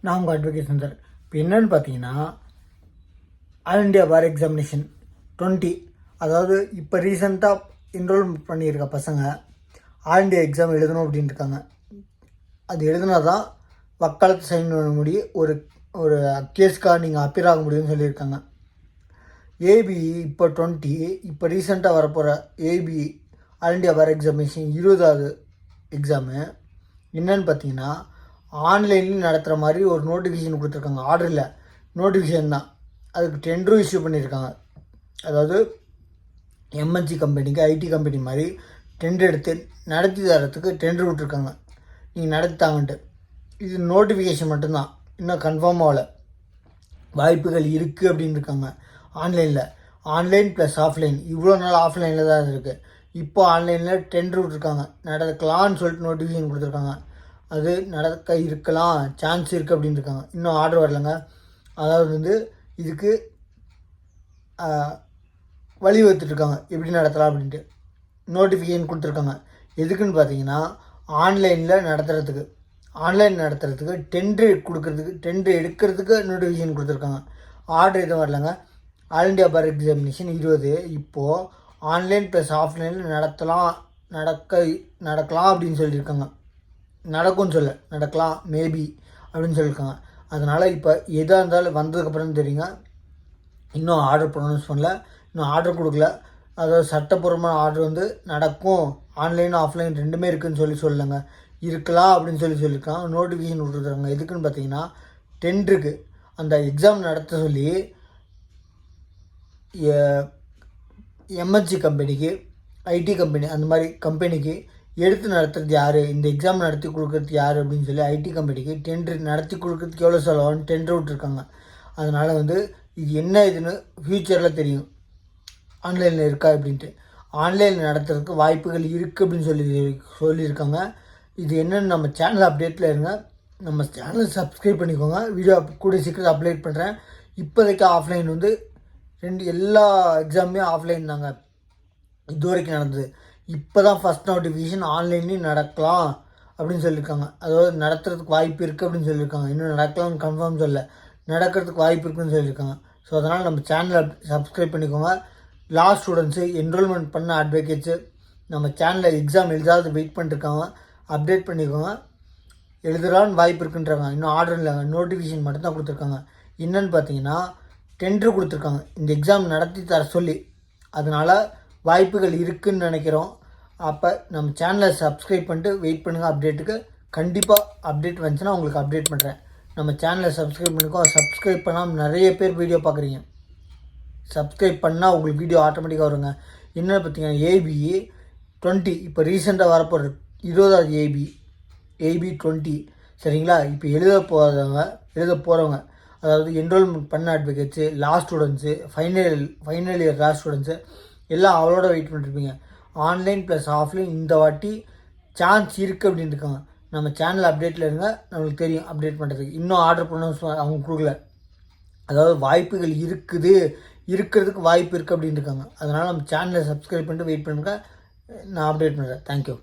நான் உங்கள் அட்வொகேட் சுந்தர். இப்போ என்னென்னு பார்த்தீங்கன்னா, ஆல் இண்டியா பார் எக்ஸாமினேஷன் 20, அதாவது இப்போ ரீசெண்டாக என்ரோல் பண்ணியிருக்க பசங்க ஆல் இண்டியா எக்ஸாம் எழுதணும் அப்படின்னு இருக்காங்க. அது எழுதுனா தான் வக்காலத்து சைன் பண்ண முடியும், ஒரு கேஸ்க்காக நீங்கள் அப்பீர் ஆக முடியும்னு சொல்லியிருக்காங்க. ஏபி இப்போ 20, இப்போ ரீசெண்டாக வரப்போகிற ஏபி ஆல் இண்டியா பார் எக்ஸாமினேஷன் 20வது எக்ஸாமு என்னன்னு பார்த்தீங்கன்னா, ஆன்லைன்லேயும் நடத்துகிற மாதிரி ஒரு நோட்டிஃபிகேஷன் கொடுத்துருக்காங்க. ஆர்டர் இல்லை, நோட்டிஃபிகேஷன் தான். அதுக்கு டெண்டரும் இஷ்யூ பண்ணியிருக்காங்க. அதாவது எம்என்சி கம்பெனிக்கு, ஐடி கம்பெனி மாதிரி டெண்டர் எடுத்து நடத்தி தரத்துக்கு டெண்டர் விட்டுருக்காங்க, நீங்கள் நடத்தாங்கன்ட்டு. இது நோட்டிஃபிகேஷன் மட்டும்தான், இன்னும் கன்ஃபார்ம் ஆகலை. வாய்ப்புகள் இருக்குது அப்படின்னு இருக்காங்க. ஆன்லைன் ப்ளஸ் ஆஃப்லைன், இவ்வளோ நாள் ஆஃப்லைனில் தான் இருக்குது. இப்போ ஆன்லைனில் டெண்டர் விட்ருக்காங்க, நடக்கலான்னு சொல்லிட்டு நோட்டிஃபிகேஷன் கொடுத்துருக்காங்க. அது நடக்க இருக்கலாம், சான்ஸ் இருக்குது அப்படின்னு இருக்காங்க. இன்னும் ஆர்டர் வரலைங்க. அதாவது இதுக்கு வழிவகுத்துட்ருக்காங்க, எப்படி நடத்தலாம் அப்படின்ட்டு நோட்டிஃபிகேஷன் கொடுத்துருக்காங்க. எதுக்குன்னு பார்த்தீங்கன்னா, ஆன்லைன் நடத்துறதுக்கு டெண்டர் எடுக்கிறதுக்கு நோட்டிஃபிகேஷன் கொடுத்துருக்காங்க. ஆர்டர் எதுவும் வரலைங்க. ஆல் இண்டியா பார் எக்ஸாமினேஷன் 20 இப்போது ஆன்லைன் ப்ளஸ் ஆஃப்லைனில் நடக்கலாம் அப்படின்னு சொல்லியிருக்காங்க. நடக்கலாம் மேபி அப்படின்னு சொல்லியிருக்காங்க. அதனால் இப்போ எதாக இருந்தாலும் வந்ததுக்கப்புறம் தெரியுங்க. இன்னும் ஆர்டர் ப்ரொனவுன்ஸ் பண்ணல, இன்னும் ஆர்டர் கொடுக்கல. அதாவது சட்டப்பூர்வமான ஆர்டர் நடக்கும், ஆன்லைன் ஆஃப்லைன் ரெண்டுமே இருக்குதுன்னு சொல்லலைங்க, இருக்கலாம் அப்படின்னு சொல்லியிருக்காங்க. நோட்டிஃபிகேஷன் விட்டுருக்காங்க. எதுக்குன்னு பார்த்தீங்கன்னா, டெண்டருக்கு அந்த எக்ஸாம் நடத்த சொல்லி எம்என்சி கம்பெனிக்கு, ஐடி கம்பெனி, அந்த மாதிரி கம்பெனிக்கு எடுத்து நடத்துறது யார், இந்த எக்ஸாம் நடத்தி கொடுக்குறது யார் அப்படின்னு சொல்லி ஐடி கம்பெனிக்கு டெண்டர் நடத்தி கொடுக்குறதுக்கு எவ்வளோ செலவான்னு டெண்டர் விட்டுருக்காங்க. அதனால் இது என்ன இதுன்னு ஃப்யூச்சரில் தெரியும், ஆன்லைனில் இருக்கா அப்படின்ட்டு. ஆன்லைனில் நடத்துறதுக்கு வாய்ப்புகள் இருக்குது அப்படின்னு சொல்லியிருக்காங்க. இது என்னென்னு நம்ம சேனல் அப்டேட்டில் இருங்க. நம்ம சேனலை சப்ஸ்கிரைப் பண்ணிக்கோங்க. வீடியோ கூட சீக்கிரம் அப்டேட் பண்ணுறேன். இப்போதைக்கு ஆஃப்லைன் எல்லா எக்ஸாமுமே ஆஃப்லைன் தாங்க இது வரைக்கும் நடந்தது. இப்போ தான் ஃபஸ்ட் நோட்டிஃபிகேஷன் ஆன்லைன்லேயும் நடக்கலாம் அப்படின்னு சொல்லியிருக்காங்க. அதாவது நடத்துறதுக்கு வாய்ப்பு இருக்குது அப்படின்னு சொல்லியிருக்காங்க. இன்னும் நடக்கலாம்னு கன்ஃபார்ம் நடக்கிறதுக்கு வாய்ப்பு இருக்குதுன்னு சொல்லியிருக்காங்க. ஸோ அதனால் நம்ம சேனலை சப்ஸ்கிரைப் பண்ணிக்கோங்க. லா ஸ்டூடெண்ட்ஸு, என்ரோல்மெண்ட் பண்ண அட்வொகேட்ஸு நம்ம சேனலில் எக்ஸாம் எழுதாது வெயிட் பண்ணிருக்காங்க, அப்டேட் பண்ணிக்கோங்க. எழுதுறான்னு வாய்ப்பு இருக்குன்றாங்க. இன்னும் ஆர்டர் இல்லை, நோட்டிஃபிகேஷன் மட்டும்தான் கொடுத்துருக்காங்க. என்னென்னு பார்த்தீங்கன்னா, டெண்டர் கொடுத்துருக்காங்க இந்த எக்ஸாம் நடத்தி தர சொல்லி. அதனால் வாய்ப்புகள் இருக்குதுன்னு நினைக்கிறோம். அப்போ நம்ம சேனலை சப்ஸ்கிரைப் பண்ணிட்டு வெயிட் பண்ணுங்கள். அப்டேட்டுக்கு கண்டிப்பாக அப்டேட் வந்துச்சுன்னா உங்களுக்கு அப்டேட் பண்ணுறேன். நம்ம சேனலை சப்ஸ்கிரைப் பண்ணிக்கோ. சப்ஸ்கிரைப் பண்ணாமல் நிறைய பேர் வீடியோ பார்க்குறீங்க. சப்ஸ்கிரைப் பண்ணால் உங்களுக்கு வீடியோ ஆட்டோமேட்டிக்காக வருங்க. என்னென்னு பார்த்தீங்கன்னா, ஏபி 20 இப்போ ரீசெண்டாக வரப்போகிற 20வது ஏபி 20 சரிங்களா. இப்போ எழுத போகிறவங்க, அதாவது என்ரோல்மெண்ட் பண்ண அட்வொகேட்ஸு, லா ஸ்டூடெண்ட்ஸு, ஃபைனல் இயர் லா ஸ்டூடெண்ட்ஸு எல்லாம் அவளோட வெயிட் பண்ணிருப்பீங்க. ஆன்லைன் ப்ளஸ் ஆஃப்லைன் இந்த வாட்டி சான்ஸ் இருக்குது அப்படின்னு இருக்காங்க. நம்ம சேனல் அப்டேட்டில் இருங்க, நம்மளுக்கு தெரியும் அப்டேட் பண்ணுறதுக்கு. இன்னும் ஆர்டர் ப்ரொனவுன்ஸ் அவங்க கொடுக்கல. அதாவது வாய்ப்புகள் இருக்கிறதுக்கு வாய்ப்பு இருக்குது அப்படின்னு இருக்காங்க. அதனால் நம்ம சேனலை சப்ஸ்கிரைப் பண்ணிட்டு வெயிட் பண்ணுங்கள். நான் அப்டேட் பண்ணுறேன். தேங்க்யூ.